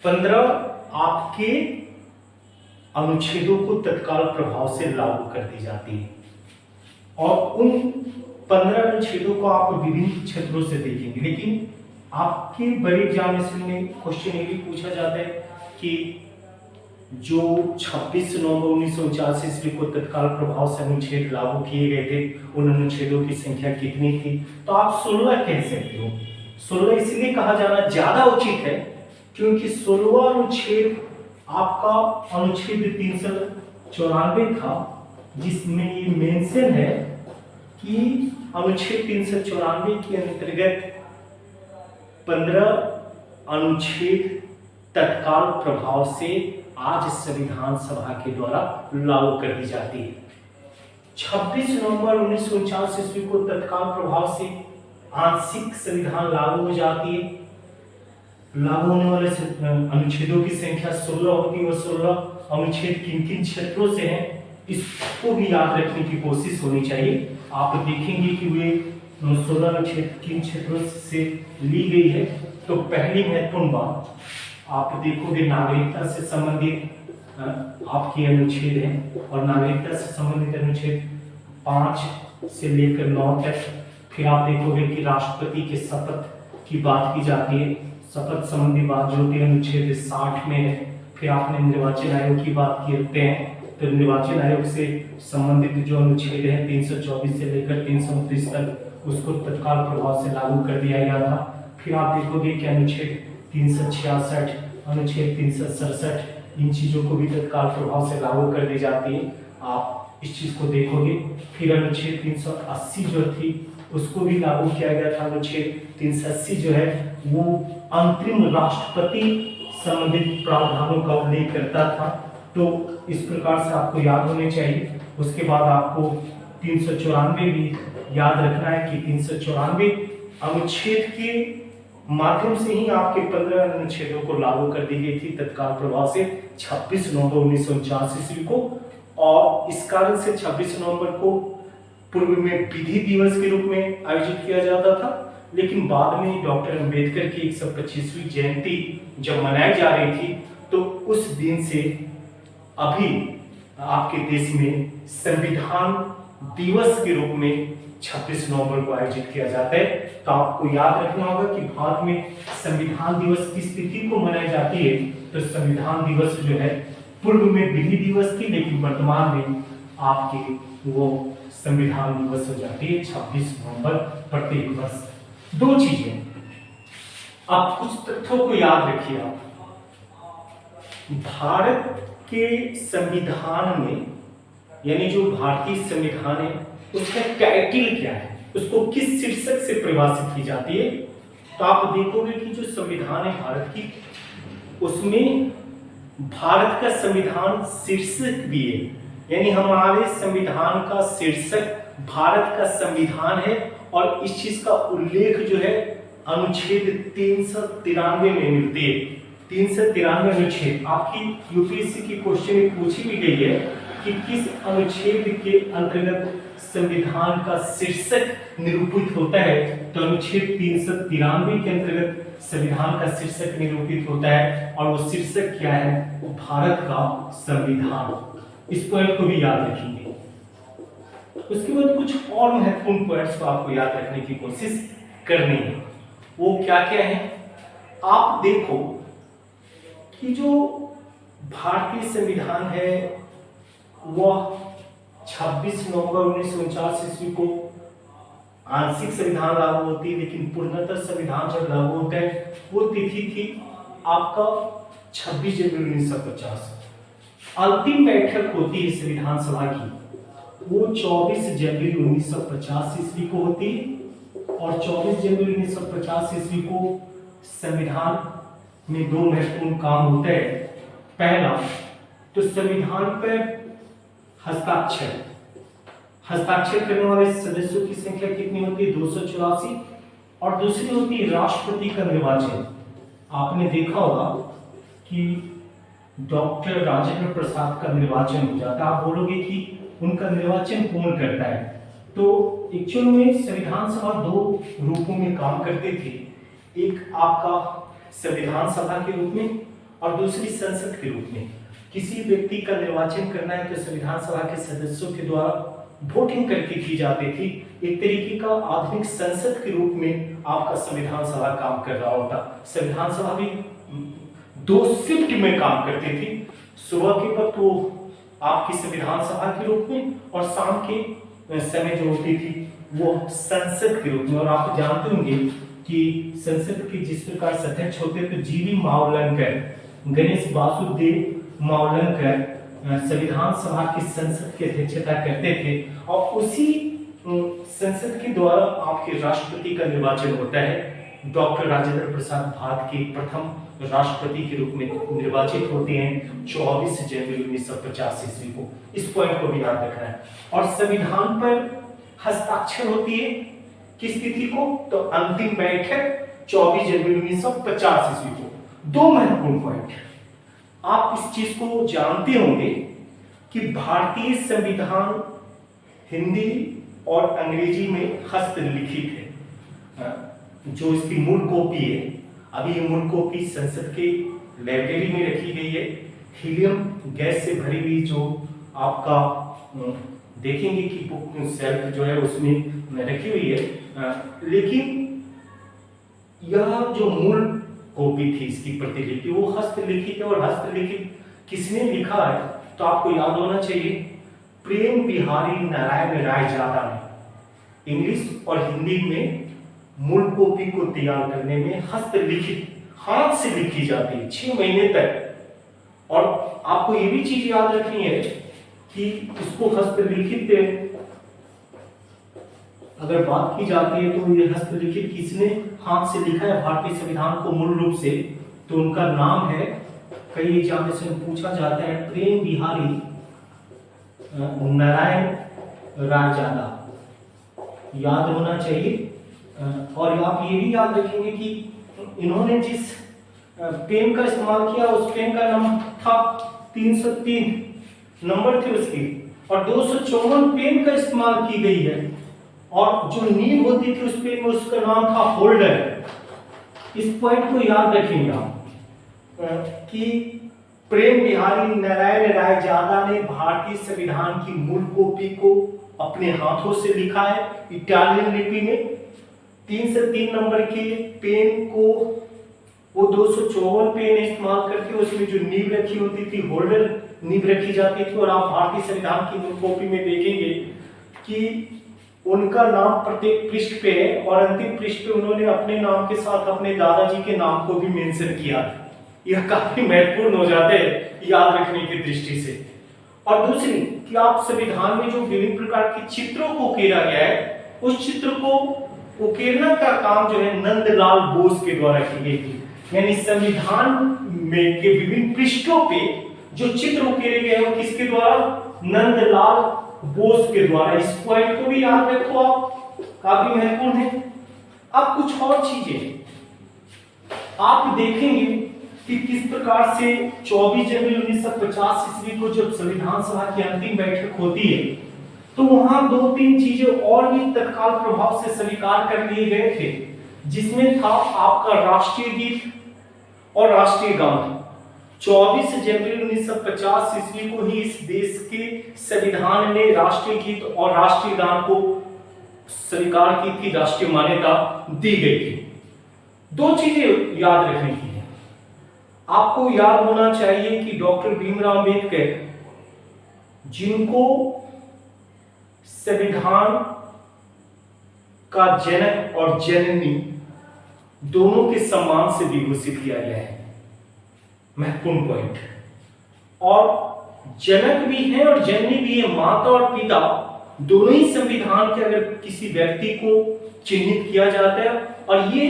15 आपके अनुच्छेदों को तत्काल प्रभाव से लागू कर दी जाती है। और उन 15 अनुच्छेदों को आप विभिन्न क्षेत्रों से देखेंगे, लेकिन आपके बड़े एग्जामिनेशन में क्वेश्चन ये भी पूछा जाता है कि जो 26 नवंबर 1949 ईस्वी को तत्काल प्रभाव से अनुच्छेद लागू किए गए थे, उन अनुच्छेदों की संख्या कितनी थी, तो आप 16 कह सकते हो। 16 इसलिए कहा जाना ज्यादा उचित है क्योंकि 16वां अनुच्छेद आपका अनुच्छेद 394 था, जिसमें ये मेंशन है कि अनुच्छेद 394 के अंतर्गत 15 अनुच्छेद तत्काल प्रभाव से आज संविधान सभा के द्वारा लागू कर दी जाती है। 26 नवंबर 1949 ईस्वी को तत्काल प्रभाव से आंशिक संविधान लागू हो जाती है। लागू होने वाले अनुच्छेदों की संख्या 16 होती है और 16 अनुच्छेद किन किन क्षेत्रों से हैं, इसको भी याद रखने की कोशिश होनी चाहिए। आप देखेंगे कि वे 16 अनुच्छेद किन क्षेत्रों से ली गई है। तो पहली महत्वपूर्ण बात आप देखोगे नागरिकता से संबंधित आपके अनुच्छेद हैं और नागरिकता से संबंधित अनुच्छेद 5 से लेकर 9 तक। फिर आप देखोगे कि राष्ट्रपति के शपथ की बात की जाती है। शपथ संबंधी बात जो होती है अनुच्छेद 60 में है। फिर आपने निर्वाचन आयोग की बात करते हैं तो निर्वाचन आयोग से संबंधित जो अनुच्छेद है 324 से लेकर 329 तक उसको तत्काल प्रभाव से लागू कर दिया गया था। फिर आप देखोगे कि अनुच्छेद 366, अनुच्छेद 367 इन चीजों को भी तत्काल प्रभाव से लागू कर दी जाती है। आप इस चीज को देखोगे। फिर अनुच्छेद 380 जो थी उसको भी लागू किया गया था। अनुच्छेद 380 जो है वो अंतरिम राष्ट्रपति संबंधित प्रावधानों का उल्लेख करता था। तो इस प्रकार से आपको याद होने चाहिए। उसके बाद आपको 394 भी याद रखना है कि 394 अनुच्छेद के माध्यम से ही आपके 15 अनुच्छेदों को लागू कर दी गई थी तत्काल प्रभाव से 26 नवंबर 1949 ईस्वी को। और इस कारण से 26 नवंबर को पूर्व में विधि दिवस के रूप में आयोजित किया जाता था, लेकिन बाद में डॉक्टर अंबेडकर की 125वीं जयंती जब मनाई जा रही थी तो उस दिन से अभी आपके देश में संविधान दिवस के रूप में 26 नवंबर को आयोजित किया जाता है। तो आपको याद रखना होगा कि भारत में संविधान दिवस किस तिथि को मनाई जाती है। तो संविधान दिवस जो है पूर्व में विधि दिवस थी, लेकिन वर्तमान में आपके वो संविधान दिवस हो जाती है 26 नवंबर प्रत्येक वर्ष। दो चीजें आप कुछ तथ्यों को याद रखिए। आप भारत के संविधान में यानी जो भारतीय संविधान है उसका टाइटल क्या है, उसको किस शीर्षक से परिभाषित की जाती है। तो आप देखोगे कि जो संविधान है भारत की, उसमें भारत का संविधान शीर्षक भी है, यानी हमारे संविधान का शीर्षक भारत का संविधान है। और इस चीज का उल्लेख जो है अनुच्छेद 393 में मिलती है। 393 अनुच्छेद आपकी यूपीएससी की क्वेश्चन में पूछी भी गई है कि किस अनुच्छेद के अंतर्गत संविधान का शीर्षक निरूपित होता है। तो अनुच्छेद 393 के अंतर्गत संविधान का शीर्षक निरूपित होता है, और वो शीर्षक क्या है, वो भारत का संविधान। इस पॉइंट को भी याद रखेंगे। उसके बाद कुछ और महत्वपूर्ण पॉइंट्स को आपको याद रखने की कोशिश करनी है। वो क्या क्या है, आप देखो कि जो भारतीय संविधान है वह 26 नवंबर 1949 ईस्वी को आंशिक संविधान लागू होती है, लेकिन पूर्णतः संविधान जब लागू होता है वो तिथि थी आपका 26 जनवरी 1950। अंतिम बैठक होती है संविधान सभा की, वो 24 जनवरी 1950 ईस्वी को होती है। और 24 जनवरी 1950 ईस्वी को संविधान में दो महत्वपूर्ण काम होते हैं। पहला तो संविधान पर हस्ताक्षर करने वाले सदस्यों की संख्या कितनी होती है, 284। और दूसरी होती है राष्ट्रपति का निर्वाचन। आपने देखा होगा कि डॉक्टर राजेंद्र प्रसाद का निर्वाचन हो जाता है। आप बोलोगे कि उनका निर्वाचन कौन करता है, तो एक्चुअल में संविधान सभा दो रूपों में काम करते थे। एक आपका संविधान सभा के रूप में और दूसरी संसद के रूप में। किसी व्यक्ति का निर्वाचन करना है तो संविधान सभा के सदस्यों के द्वारा वोटिंग करके की जाती थी। एक तरीके का आधुनिक संसद के रूप में आपका संविधान सभा काम कर रहा होता। संविधान सभा भी दो शिफ्ट में काम करती थी। सुबह के वक्त वो आपकी संविधान सभा के रूप में और शाम के समय जो होती थी वो संसद के रूप में। और आप जानते होंगे कि संसद के जिस प्रकार से अध्यक्ष होते थे जीवी मावलंकर, गणेश वासुदेव मावलंकर संविधान सभा की संसद की अध्यक्षता करते थे। और उसी संसद के द्वारा आपके राष्ट्रपति का निर्वाचन होता है। डॉक्टर राजेंद्र प्रसाद भारत के प्रथम राष्ट्रपति के रूप में निर्वाचित होते हैं 24 जनवरी 1950 ईस्वी को। इस पॉइंट को भी याद रखना है। और संविधान पर हस्ताक्षर होती है किस तिथि को, तो अंतिम बैठक 24 जनवरी 1950 ईस्वी को। दो महत्वपूर्ण पॉइंट आप इस चीज को जानते होंगे कि भारतीय संविधान हिंदी और अंग्रेजी में हस्तलिखित है। जो इसकी मूल कॉपी है, अभी ये मूल कॉपी संसद के लाइब्रेरी में रखी गई है। हीलियम गैस से भरी हुई जो आपका देखेंगे कि बुक सेल्फ जो है उसमें रखी हुई है। लेकिन यह जो मूल कॉपी थी इसकी प्रतिलिपि वो हस्तलिखित है। और हस्तलिखित किसने लिखा है, तो आपको याद होना चाहिए प्रेम बिहारी नारायण राय जादा ने। इंग्लिश और हिंदी में मूल कॉपी को तैयार करने में हस्तलिखित हाथ से लिखी जाती है 6 महीने तक। और आपको ये भी चीज याद रखनी है कि इसको हस्तलिखित अगर बात की जाती है तो ये हस्तलिखित किसने हाथ से लिखा है भारतीय संविधान को मूल रूप से, तो उनका नाम है, कई एग्जामिनेशन में पूछा जाता है, प्रेम बिहारी नारायण रायजादा, याद होना चाहिए। और आप ये भी याद रखेंगे कि इन्होंने जिस पेन का इस्तेमाल किया उस पेन का नाम था 303 नंबर थे उसकी, और 254 पेन का इस्तेमाल की गई है, और जो नीब होती थी उस पेन में उसका नाम था होल्डर। इस पॉइंट को याद रखेंगे आप कि प्रेम बिहारी नारायण रायजादा ने भारतीय संविधान की मूल कॉपी को अपने हाथों से लिखा है इटालियन लिपि में। 3 से 3 नंबर के पेन को वो 254 पेन इस्तेमाल करके उसमें जो नीब रखी होती थी, होल्डर नीब रखी जाती थी। और आप भारतीय संविधान की मूल कॉपी में देखेंगे कि उनका नाम प्रत्येक पृष्ठ पे है, और अंतिम पृष्ठ पे उन्होंने अपने नाम के साथ अपने दादाजी के नाम को भी मेंशन किया। यह काफी महत्वपूर्ण हो जाते हैं याद रखने की दृष्टि से। और दूसरी कि आप संविधान में जो विभिन्न प्रकार के चित्रों को उकेरा गया है, उस चित्र को उकेरना का काम जो है नंदलाल बोस के द्वारा की गई थी। यानी संविधान में के विभिन्न पृष्ठों पे जो चित्र उकेरे गए हैं वो किसके द्वारा? नंदलाल बोस के द्वारा। इस पॉइंट को भी याद रखो आप, काफी महत्वपूर्ण है। अब कुछ और चीजें आप देखेंगे कि किस प्रकार से 24 जनवरी 1950 ईस्वी को जब संविधान सभा की अंतिम बैठक होती है तो वहां 2-3 चीजें और भी तत्काल प्रभाव से स्वीकार कर लिए गए थे, जिसमें था आपका राष्ट्रीय गीत और राष्ट्रीय गान। 24 जनवरी 1950 ईस्वी को ही इस देश के संविधान ने राष्ट्रीय गीत और राष्ट्रीय गान को स्वीकार की थी, राष्ट्रीय मान्यता दी गई थी। 2 चीजें याद रखने की है। आपको याद होना चाहिए कि डॉक्टर भीमराव अंबेडकर, जिनको संविधान का जनक और जननी दोनों के सम्मान से विभूषित किया गया है, महत्वपूर्ण पॉइंट। और जनक भी है और जननी भी है, माता और पिता दोनों ही संविधान के अगर किसी व्यक्ति को चिन्हित किया जाता है। और ये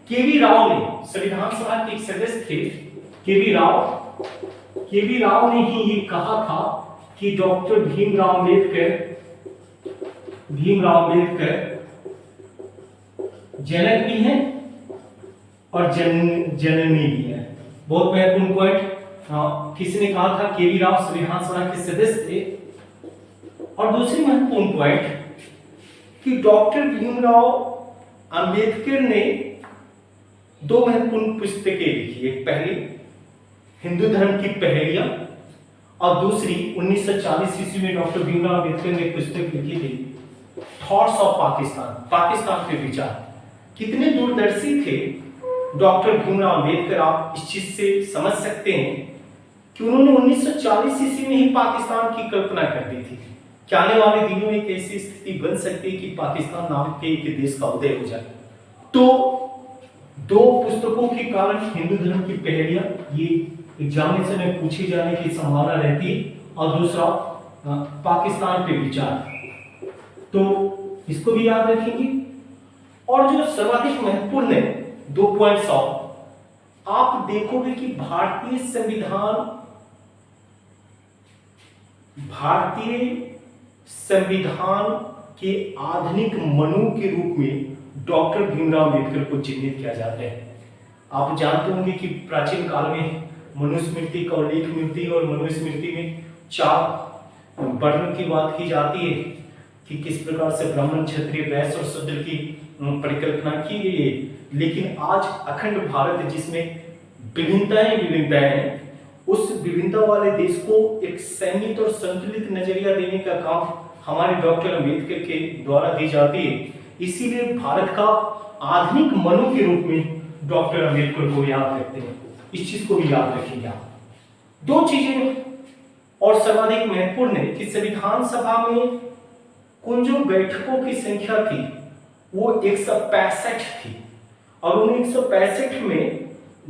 केवी राव ने, संविधान सभा के एक सदस्य थे केवी राव ने ही ये कहा था कि डॉक्टर भीमराव अंबेडकर जनक भी हैं और जननी भी है। बहुत महत्वपूर्ण पॉइंट। किसने कहा था? केवी राव, संविधान सभा के सदस्य थे। और दूसरी महत्वपूर्ण पॉइंट कि डॉक्टर भीमराव अंबेडकर ने 2 महत्वपूर्ण पुस्तकें लिखी। एक पहली हिंदू धर्म की पहेलियां, और दूसरी 1940 ईस्वी में डॉक्टर भीमराव अंबेडकर ने एक पुस्तक लिखी थी थॉट्स ऑफ पाकिस्तान, पाकिस्तान के विचार। कितने दूरदर्शी थे डॉक्टर भीमराव अंबेडकर, आप इस चीज से समझ सकते हैं कि उन्होंने 1940 ईस्वी में ही पाकिस्तान की कल्पना कर दी थी कि आने वाले दिनों में एक ऐसी स्थिति बन सकती है कि पाकिस्तान नाम के एक देश का उदय हो जाए। तो 2 पुस्तकों के कारण हिंदू धर्म की पहेलियां, ये एग्जामिनेशन में पूछे जाने की संभावना रहती है, और दूसरा पाकिस्तान पे विचार, तो इसको भी याद रखेंगे। और जो सर्वाधिक महत्वपूर्ण है 2 पॉइंट्स और, आप देखोगे कि भारतीय संविधान के आधुनिक मनु के रूप में डॉक्टर भीमराव अंबेडकर को चिन्हित किया जाता है। आप जानते होंगे कि प्राचीन काल में मनुस्मृति का उल्लेख मिलती है, और मनुस्मृति में 4 वर्ण की बात की जाती है कि किस प्रकार से ब्राह्मण, क्षत्रिय, वैश्य और शूद्र की परिकल्पना की गई है। लेकिन आज अखंड भारत जिसमें विभिन्नताएं हैं, उस विभिन्नता वाले देश को एक संयमित और संतुलित नजरिया देने का काम हमारे डॉक्टर अंबेडकर के द्वारा दी जाती है। इसीलिए भारत का आधुनिक मनु के रूप में डॉक्टर अंबेडकर को याद रखते हैं। इस चीज को भी याद रखेंगे आप। 2 चीजें और सर्वाधिक महत्वपूर्ण है कि संविधान सभा में कुल जो बैठकों की संख्या थी वो 165 थी, और उन 165 में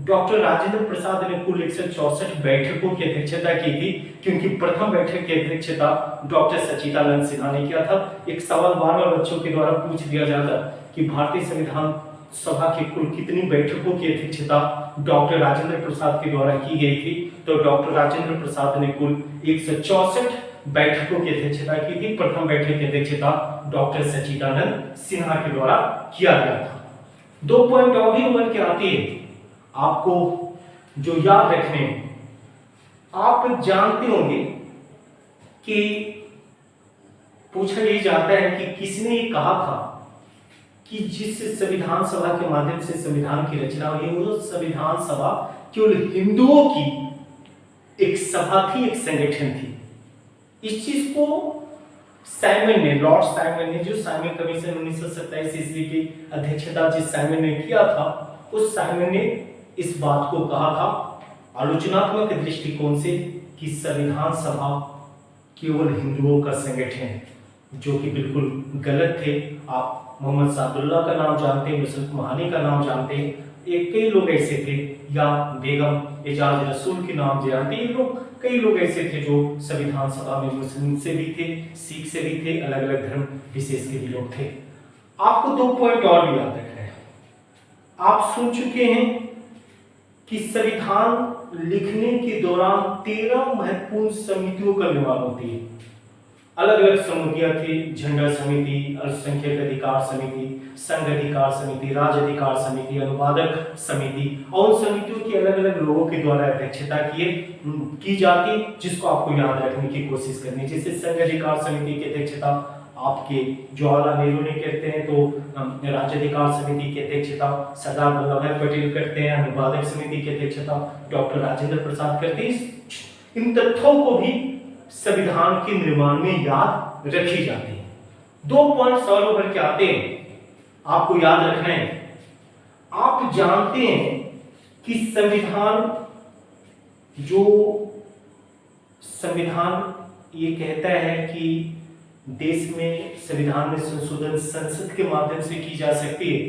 डॉक्टर राजेंद्र प्रसाद ने कुल 164 बैठकों की अध्यक्षता की थी, क्योंकि प्रथम बैठक की अध्यक्षता डॉक्टर सच्चिदानंद सिन्हा ने किया था। एक सवाल बार-बार बच्चों के द्वारा पूछ दिया जाता कि भारतीय संविधान सभा की कुल कितनी बैठकों की अध्यक्षता डॉक्टर राजेंद्र प्रसाद के द्वारा की गई थी, तो डॉक्टर राजेंद्र प्रसाद ने कुल 164 बैठकों की अध्यक्षता की थी। प्रथम बैठक की अध्यक्षता डॉक्टर सच्चिदानंद सिन्हा के द्वारा किया गया था। 2 पॉइंट और भी उभर के आते हैं आपको जो याद रखने। आप जानते होंगे कि पूछा यही जाता है कि किसने ये कहा था कि जिस संविधान सभा के माध्यम से संविधान की रचना हुई, वो संविधान सभा केवल हिंदुओं की एक सभा थी, एक संगठन थी। इस चीज को साइमन ने, लॉर्ड साइमन ने, जो साइमन कमीशन 1927 ईस्वी की अध्यक्षता जिस साइमन ने किया था, उस साइमन ने इस बात को कहा था आलोचनात्मक दृष्टिकोण से कि संविधान सभा केवल हिंदुओं का संगठन है, जो कि बिल्कुल गलत थे। आप मोहम्मद सादुल्लाह का नाम जानते हैं, मुसल्क महानी का नाम जानते हैं, एक कई लोग ऐसे थे, या बेगम एजाज रसूल के नाम जानते हैं। ये लोग, कई लोग ऐसे थे जो संविधान सभा में मुस्लिम से भी थे, सिख से भी थे, अलग अलग धर्म विशेष के भी लोग थे। आपको 2 पॉइंट और भी याद रखना है। आप सुन चुके हैं कि संविधान लिखने के दौरान 13 महत्वपूर्ण समितियों का निर्माण होती है। अलग अलग समितियां थी, झंडा समिति, अल्पसंख्यक अधिकार समिति, संघ अधिकार समिति, राज्य अधिकार समिति, अनुवादक समिति, और उन समितियों की अलग अलग लोगों के द्वारा अध्यक्षता की जाती, जिसको आपको याद रखने की कोशिश करनी। जैसे संघ अधिकार समिति की अध्यक्षता आपके जवाहरलाल नेहरू ने करते हैं, तो राज्य अधिकार समिति की अध्यक्षता सरदार वल्लभ भाई पटेल करते हैं, अनुवादक समिति की अध्यक्षता डॉक्टर राजेंद्र प्रसाद करते हैं। इन तथ्यों को भी संविधान के निर्माण में याद रखी जाती है। 2 पॉइंट और उभर के आते हैं, आपको याद रखना है। आप जानते हैं कि संविधान ये कहता है कि देश में संविधान में संशोधन संसद के माध्यम से की जा सकती है।